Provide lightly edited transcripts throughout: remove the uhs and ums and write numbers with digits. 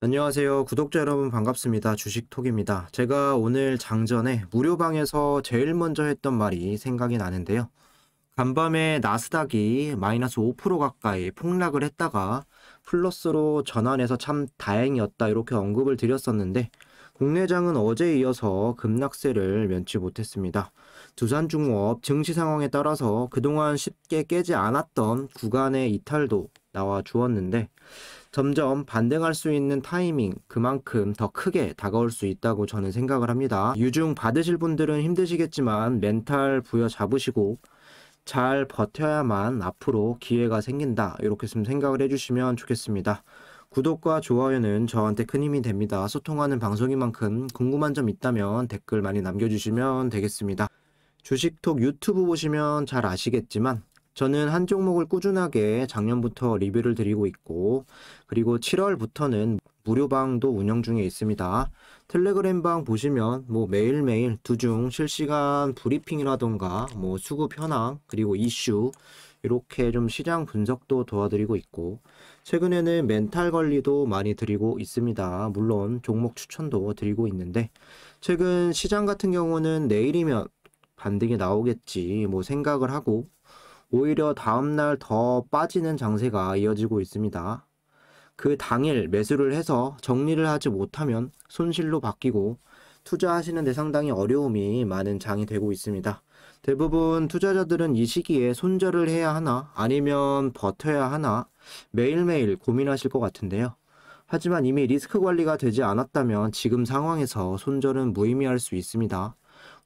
안녕하세요. 구독자 여러분 반갑습니다. 주식톡입니다. 제가 오늘 장전에 무료방에서 제일 먼저 했던 말이 생각이 나는데요. 간밤에 나스닥이 마이너스 5% 가까이 폭락을 했다가 플러스로 전환해서 참 다행이었다 이렇게 언급을 드렸었는데 국내장은 어제에 이어서 급락세를 면치 못했습니다. 두산중공업 증시 상황에 따라서 그동안 쉽게 깨지 않았던 구간의 이탈도 나와 주었는데 점점 반등할 수 있는 타이밍 그만큼 더 크게 다가올 수 있다고 저는 생각을 합니다. 유증 받으실 분들은 힘드시겠지만 멘탈 부여 잡으시고 잘 버텨야만 앞으로 기회가 생긴다 이렇게 좀 생각을 해주시면 좋겠습니다. 구독과 좋아요는 저한테 큰 힘이 됩니다. 소통하는 방송인 만큼 궁금한 점 있다면 댓글 많이 남겨주시면 되겠습니다. 주식톡 유튜브 보시면 잘 아시겠지만 저는 한 종목을 꾸준하게 작년부터 리뷰를 드리고 있고 그리고 7월부터는 무료방도 운영 중에 있습니다. 텔레그램방 보시면 매일매일 두중 실시간 브리핑이라던가 수급 현황 그리고 이슈 이렇게 좀 시장 분석도 도와드리고 있고 최근에는 멘탈 관리도 많이 드리고 있습니다. 물론 종목 추천도 드리고 있는데 최근 시장 같은 경우는 내일이면 반등이 나오겠지 생각을 하고 오히려 다음날 더 빠지는 장세가 이어지고 있습니다. 그 당일 매수를 해서 정리를 하지 못하면 손실로 바뀌고 투자하시는 데 상당히 어려움이 많은 장이 되고 있습니다. 대부분 투자자들은 이 시기에 손절을 해야 하나 아니면 버텨야 하나 매일매일 고민하실 것 같은데요. 하지만 이미 리스크 관리가 되지 않았다면 지금 상황에서 손절은 무의미할 수 있습니다.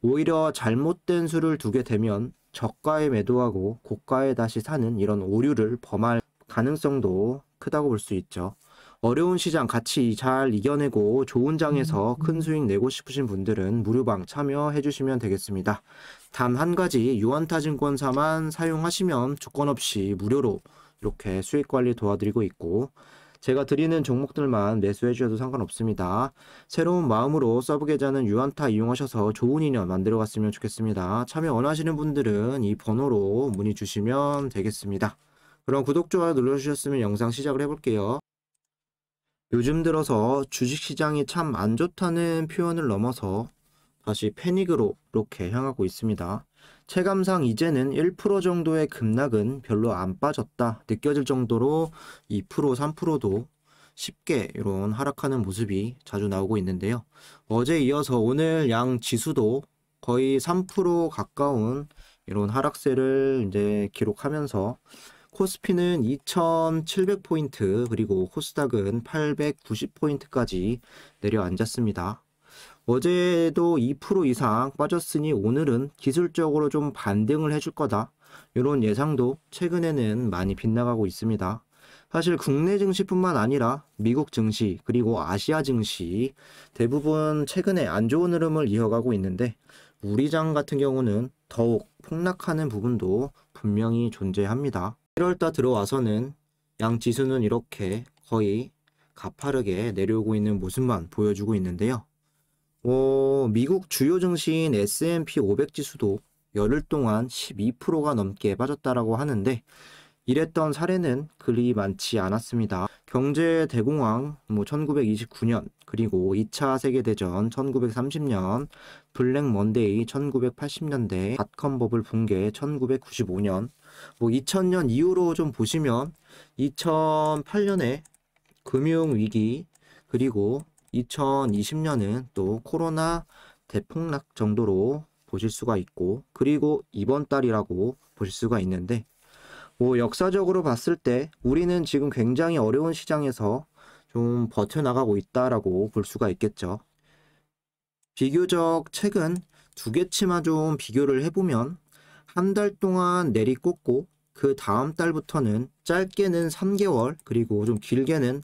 오히려 잘못된 수를 두게 되면 저가에 매도하고 고가에 다시 사는 이런 오류를 범할 가능성도 크다고 볼 수 있죠. 어려운 시장 같이 잘 이겨내고 좋은 장에서 큰 수익 내고 싶으신 분들은 무료방 참여해 주시면 되겠습니다. 단 한 가지 유한타증권사만 사용하시면 조건 없이 무료로 이렇게 수익 관리 도와드리고 있고 제가 드리는 종목들만 매수해 주셔도 상관없습니다. 새로운 마음으로 서브 계좌는 유한타 이용하셔서 좋은 인연 만들어 갔으면 좋겠습니다. 참여 원하시는 분들은 이 번호로 문의 주시면 되겠습니다. 그럼 구독, 좋아요 눌러주셨으면 영상 시작을 해볼게요. 요즘 들어서 주식시장이 참 안 좋다는 표현을 넘어서 다시 패닉으로 이렇게 향하고 있습니다. 체감상 이제는 1% 정도의 급락은 별로 안 빠졌다 느껴질 정도로 2%, 3%도 쉽게 이런 하락하는 모습이 자주 나오고 있는데요. 어제 이어서 오늘 양 지수도 거의 3% 가까운 이런 하락세를 이제 기록하면서 코스피는 2700포인트 그리고 코스닥은 890포인트까지 내려앉았습니다. 어제도 2% 이상 빠졌으니 오늘은 기술적으로 좀 반등을 해줄 거다. 이런 예상도 최근에는 많이 빗나가고 있습니다. 사실 국내 증시뿐만 아니라 미국 증시 그리고 아시아 증시 대부분 최근에 안 좋은 흐름을 이어가고 있는데 우리 장 같은 경우는 더욱 폭락하는 부분도 분명히 존재합니다. 1월달 들어와서는 양 지수는 이렇게 거의 가파르게 내려오고 있는 모습만 보여주고 있는데요. 미국 주요 증시인 S&P 500 지수도 열흘 동안 12%가 넘게 빠졌다라고 하는데 이랬던 사례는 그리 많지 않았습니다. 경제 대공황 1929년 그리고 2차 세계대전 1930년 블랙 먼데이 1980년대 닷컴 버블 붕괴 1995년 2000년 이후로 좀 보시면 2008년에 금융위기 그리고 2020년은 또 코로나 대폭락 정도로 보실 수가 있고 그리고 이번 달이라고 보실 수가 있는데 역사적으로 봤을 때 우리는 지금 굉장히 어려운 시장에서 좀 버텨나가고 있다라고 볼 수가 있겠죠. 비교적 최근 두 개치만 좀 비교를 해보면 한 달 동안 내리꽂고 그 다음 달부터는 짧게는 3개월 그리고 좀 길게는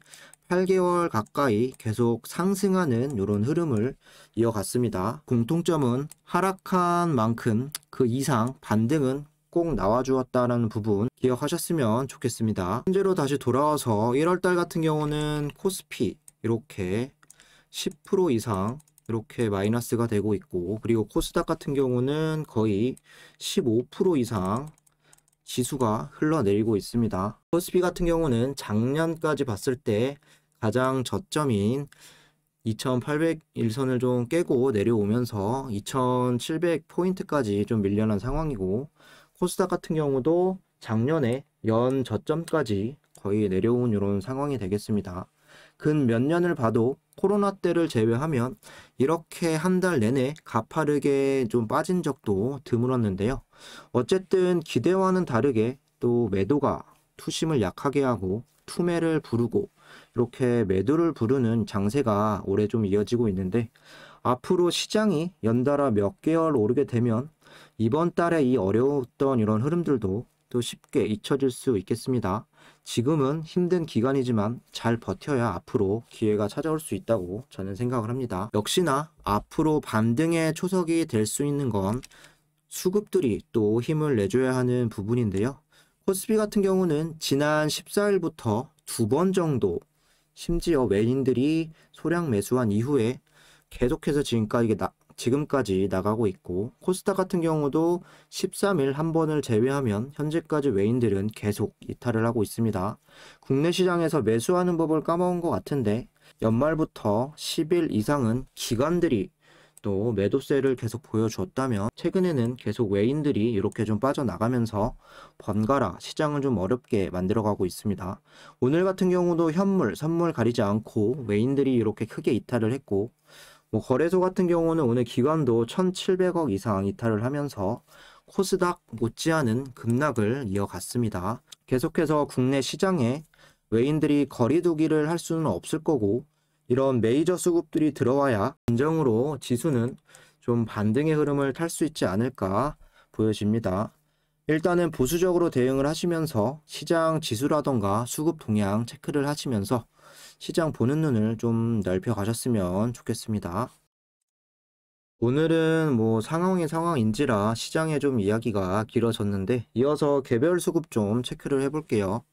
8개월 가까이 계속 상승하는 이런 흐름을 이어갔습니다. 공통점은 하락한 만큼 그 이상 반등은 꼭 나와주었다는 부분 기억하셨으면 좋겠습니다. 현재로 다시 돌아와서 1월달 같은 경우는 코스피 이렇게 10% 이상 이렇게 마이너스가 되고 있고 그리고 코스닥 같은 경우는 거의 15% 이상 지수가 흘러내리고 있습니다. 코스피 같은 경우는 작년까지 봤을 때 가장 저점인 2800일선을 좀 깨고 내려오면서 2700포인트까지 좀 밀려난 상황이고, 코스닥 같은 경우도 작년에 연 저점까지 거의 내려온 이런 상황이 되겠습니다. 근 몇 년을 봐도 코로나 때를 제외하면 이렇게 한 달 내내 가파르게 좀 빠진 적도 드물었는데요. 어쨌든 기대와는 다르게 또 매도가 투심을 약하게 하고 투매를 부르고 이렇게 매도를 부르는 장세가 올해 좀 이어지고 있는데, 앞으로 시장이 연달아 몇 개월 오르게 되면 이번 달에 이 어려웠던 이런 흐름들도 또 쉽게 잊혀질 수 있겠습니다. 지금은 힘든 기간이지만 잘 버텨야 앞으로 기회가 찾아올 수 있다고 저는 생각을 합니다. 역시나 앞으로 반등의 초석이 될 수 있는 건 수급들이 또 힘을 내줘야 하는 부분인데요. 코스피 같은 경우는 지난 14일부터 두 번 정도, 심지어 외인들이 소량 매수한 이후에 계속해서 지금까지 나가고 있고, 코스닥 같은 경우도 13일 한 번을 제외하면 현재까지 외인들은 계속 이탈을 하고 있습니다. 국내 시장에서 매수하는 법을 까먹은 것 같은데, 연말부터 10일 이상은 기관들이 또 매도세를 계속 보여줬다면, 최근에는 계속 외인들이 이렇게 좀 빠져나가면서 번갈아 시장을 좀 어렵게 만들어가고 있습니다. 오늘 같은 경우도 현물, 선물 가리지 않고 외인들이 이렇게 크게 이탈을 했고, 거래소 같은 경우는 오늘 기관도 1,700억 이상 이탈을 하면서 코스닥 못지않은 급락을 이어갔습니다. 계속해서 국내 시장에 외인들이 거리두기를 할 수는 없을 거고, 이런 메이저 수급들이 들어와야 진정으로 지수는 좀 반등의 흐름을 탈 수 있지 않을까 보여집니다. 일단은 보수적으로 대응을 하시면서 시장 지수라던가 수급 동향 체크를 하시면서 시장 보는 눈을 좀 넓혀 가셨으면 좋겠습니다. 오늘은 상황인지라 시장에 좀 이야기가 길어졌는데, 이어서 개별 수급 좀 체크를 해볼게요.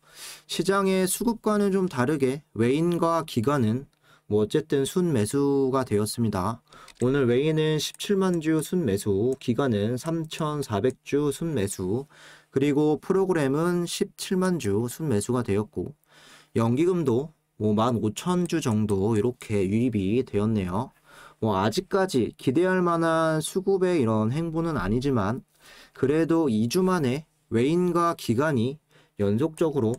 시장의 수급과는 좀 다르게 외인과 기관은 어쨌든 순매수가 되었습니다. 오늘 외인은 17만 주 순매수, 기관은 3,400주 순매수, 그리고 프로그램은 17만 주 순매수가 되었고, 연기금도 15,000주 정도 이렇게 유입이 되었네요. 아직까지 기대할 만한 수급의 이런 행보는 아니지만, 그래도 2주 만에 외인과 기관이 연속적으로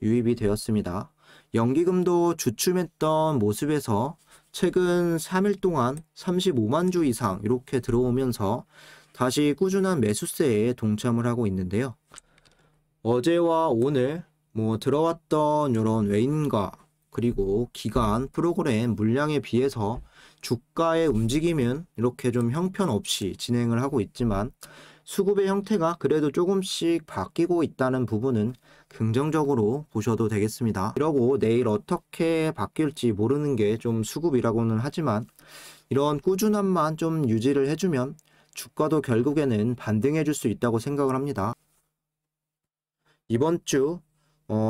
유입이 되었습니다. 연기금도 주춤했던 모습에서 최근 3일 동안 35만 주 이상 이렇게 들어오면서 다시 꾸준한 매수세에 동참을 하고 있는데요. 어제와 오늘 들어왔던 이런 외인과 그리고 기관 프로그램 물량에 비해서 주가의 움직임은 이렇게 좀 형편없이 진행을 하고 있지만, 수급의 형태가 그래도 조금씩 바뀌고 있다는 부분은 긍정적으로 보셔도 되겠습니다. 이러고 내일 어떻게 바뀔지 모르는 게 좀 수급이라고는 하지만, 이런 꾸준함만 좀 유지를 해주면 주가도 결국에는 반등해 줄 수 있다고 생각을 합니다. 이번 주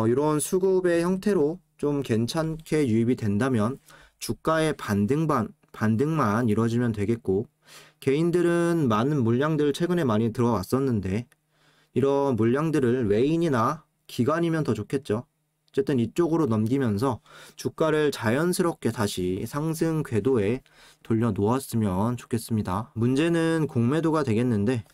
이런 수급의 형태로 좀 괜찮게 유입이 된다면 주가의 반등만 이루어지면 되겠고, 개인들은 많은 물량들 최근에 많이 들어왔었는데 이런 물량들을 외인이나 기관이면 더 좋겠죠. 어쨌든 이쪽으로 넘기면서 주가를 자연스럽게 다시 상승 궤도에 돌려놓았으면 좋겠습니다. 문제는 공매도가 되겠는데,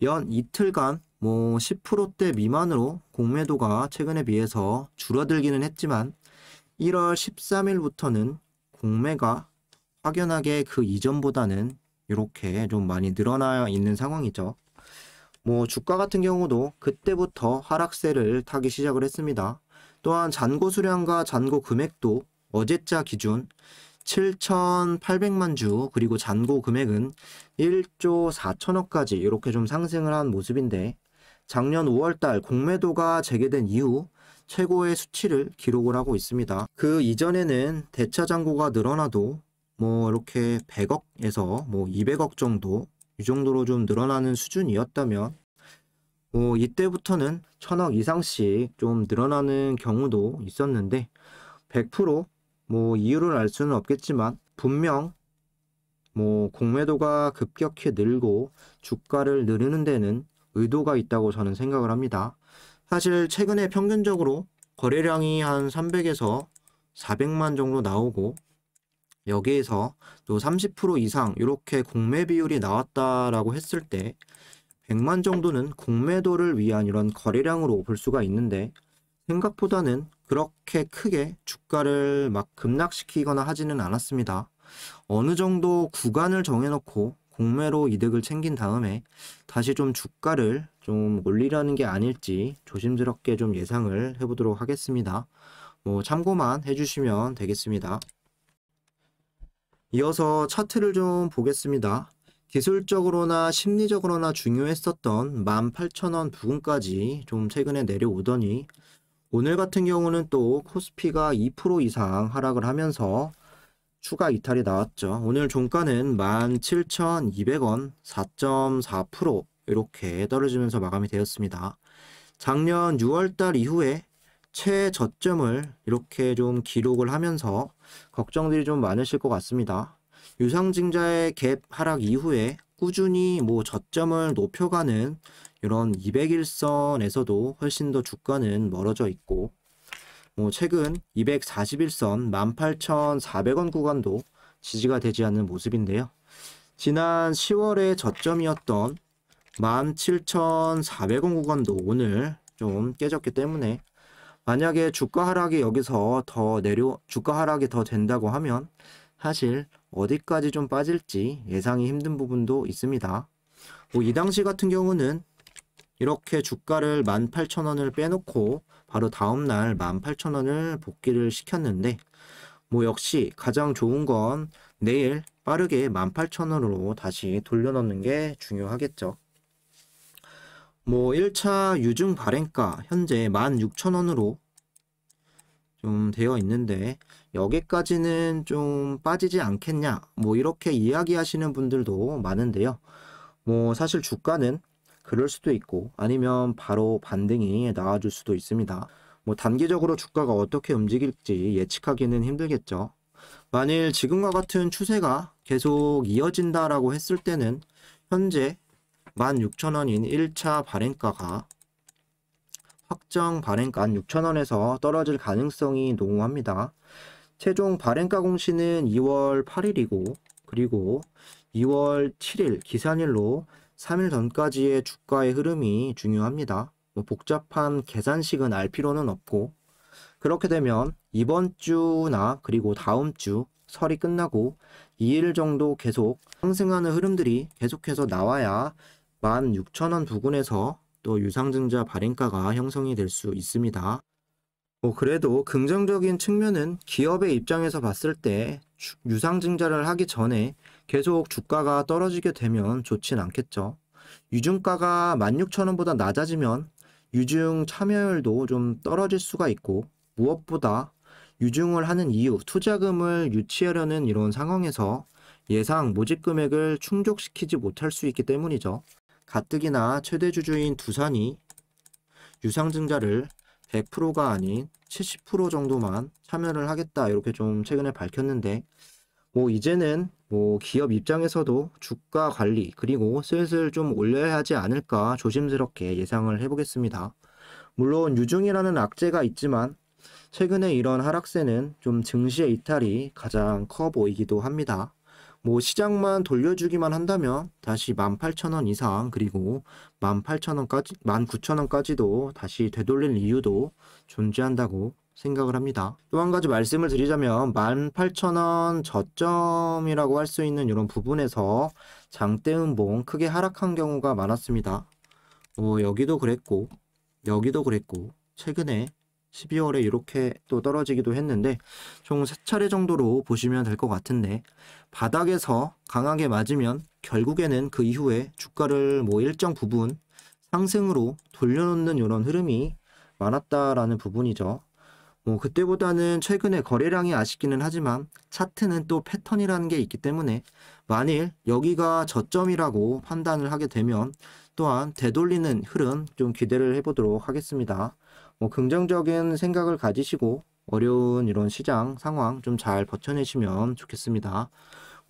연 이틀간 10%대 미만으로 공매도가 최근에 비해서 줄어들기는 했지만, 1월 13일부터는 공매가 확연하게 그 이전보다는 이렇게 좀 많이 늘어나 있는 상황이죠. 주가 같은 경우도 그때부터 하락세를 타기 시작을 했습니다. 또한 잔고 수량과 잔고 금액도 어제자 기준 7,800만 주, 그리고 잔고 금액은 1조 4천억까지 이렇게 좀 상승을 한 모습인데, 작년 5월달 공매도가 재개된 이후 최고의 수치를 기록을 하고 있습니다. 그 이전에는 대차 잔고가 늘어나도 이렇게 100억에서 200억 정도, 이 정도로 좀 늘어나는 수준이었다면, 이때부터는 1,000억 이상씩 좀 늘어나는 경우도 있었는데, 100% 이유를 알 수는 없겠지만 분명 공매도가 급격히 늘고 주가를 누르는 데는 의도가 있다고 저는 생각을 합니다. 사실 최근에 평균적으로 거래량이 한 300에서 400만 정도 나오고 여기에서 또 30% 이상 이렇게 공매 비율이 나왔다라고 했을 때 100만 정도는 공매도를 위한 이런 거래량으로 볼 수가 있는데 생각보다는 그렇게 크게 주가를 막 급락시키거나 하지는 않았습니다. 어느 정도 구간을 정해놓고 공매로 이득을 챙긴 다음에 다시 좀 주가를 좀 올리려는 게 아닐지 조심스럽게 좀 예상을 해보도록 하겠습니다. 뭐 참고만 해주시면 되겠습니다. 이어서 차트를 좀 보겠습니다. 기술적으로나 심리적으로나 중요했었던 18,000원 부근까지 좀 최근에 내려오더니 오늘 같은 경우는 또 코스피가 2% 이상 하락을 하면서 추가 이탈이 나왔죠. 오늘 종가는 17,200원 4.4% 이렇게 떨어지면서 마감이 되었습니다. 작년 6월달 이후에 최저점을 이렇게 좀 기록을 하면서 걱정들이 좀 많으실 것 같습니다. 유상증자의 갭 하락 이후에 꾸준히 뭐 저점을 높여가는 이런 200일선에서도 훨씬 더 주가는 멀어져 있고 최근 241선 18,400원 구간도 지지가 되지 않는 모습인데요. 지난 10월에 저점이었던 17,400원 구간도 오늘 좀 깨졌기 때문에 만약에 주가 하락이 여기서 주가 하락이 더 된다고 하면 사실 어디까지 좀 빠질지 예상이 힘든 부분도 있습니다. 이 당시 같은 경우는 이렇게 주가를 18,000원을 빼놓고 바로 다음날 18,000원을 복귀를 시켰는데 역시 가장 좋은 건 내일 빠르게 18,000원으로 다시 돌려놓는 게 중요하겠죠. 1차 유증 발행가 현재 16,000원으로 좀 되어 있는데 여기까지는 좀 빠지지 않겠냐 이렇게 이야기하시는 분들도 많은데요. 사실 주가는 그럴 수도 있고 아니면 바로 반등이 나와줄 수도 있습니다. 단기적으로 주가가 어떻게 움직일지 예측하기는 힘들겠죠. 만일 지금과 같은 추세가 계속 이어진다라고 했을 때는 현재 16,000원인 1차 발행가가 확정 발행가 6,000원에서 떨어질 가능성이 농후합니다. 최종 발행가 공시는 2월 8일이고 그리고 2월 7일 기산일로 3일 전까지의 주가의 흐름이 중요합니다. 복잡한 계산식은 알 필요는 없고 그렇게 되면 이번 주나 그리고 다음 주 설이 끝나고 2일 정도 계속 상승하는 흐름들이 계속해서 나와야 16,000원 부근에서 또 유상증자 발행가가 형성이 될 수 있습니다. 그래도 긍정적인 측면은 기업의 입장에서 봤을 때 유상증자를 하기 전에 계속 주가가 떨어지게 되면 좋진 않겠죠. 유증가가 16,000원보다 낮아지면 유증 참여율도 좀 떨어질 수가 있고 무엇보다 유증을 하는 이유, 투자금을 유치하려는 이런 상황에서 예상 모집 금액을 충족시키지 못할 수 있기 때문이죠. 가뜩이나 최대 주주인 두산이 유상증자를 100%가 아닌 70% 정도만 참여를 하겠다 이렇게 좀 최근에 밝혔는데 이제는 기업 입장에서도 주가 관리 그리고 슬슬 좀 올려야 하지 않을까 조심스럽게 예상을 해보겠습니다. 물론 유증이라는 악재가 있지만 최근에 이런 하락세는 좀 증시의 이탈이 가장 커 보이기도 합니다. 시장만 돌려주기만 한다면 다시 18,000원 이상 그리고 18,000원까지 19,000원까지도 다시 되돌릴 이유도 존재한다고 생각을 합니다. 또 한 가지 말씀을 드리자면 18,000원 저점이라고 할 수 있는 이런 부분에서 장대음봉 크게 하락한 경우가 많았습니다. 여기도 그랬고 여기도 그랬고 최근에 12월에 이렇게 또 떨어지기도 했는데 총 3차례 정도로 보시면 될 것 같은데 바닥에서 강하게 맞으면 결국에는 그 이후에 주가를 일정 부분 상승으로 돌려놓는 이런 흐름이 많았다라는 부분이죠. 그때보다는 최근에 거래량이 아쉽기는 하지만 차트는 또 패턴이라는 게 있기 때문에 만일 여기가 저점이라고 판단을 하게 되면 또한 되돌리는 흐름 좀 기대를 해보도록 하겠습니다. 긍정적인 생각을 가지시고 어려운 이런 시장 상황 좀 잘 버텨내시면 좋겠습니다.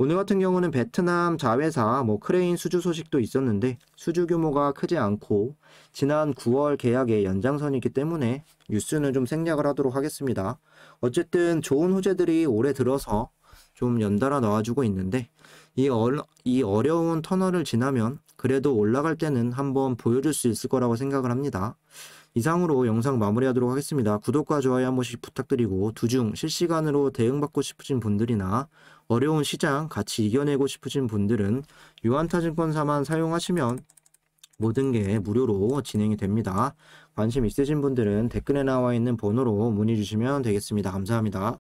오늘 같은 경우는 베트남 자회사 크레인 수주 소식도 있었는데 수주 규모가 크지 않고 지난 9월 계약의 연장선이기 때문에 뉴스는 좀 생략을 하도록 하겠습니다. 어쨌든 좋은 호재들이 올해 들어서 좀 연달아 나와주고 있는데 이 어려운 터널을 지나면 그래도 올라갈 때는 한번 보여줄 수 있을 거라고 생각을 합니다. 이상으로 영상 마무리하도록 하겠습니다. 구독과 좋아요 한 번씩 부탁드리고 두중 실시간으로 대응받고 싶으신 분들이나 어려운 시장 같이 이겨내고 싶으신 분들은 유한타증권사만 사용하시면 모든 게 무료로 진행이 됩니다. 관심 있으신 분들은 댓글에 나와 있는 번호로 문의 주시면 되겠습니다. 감사합니다.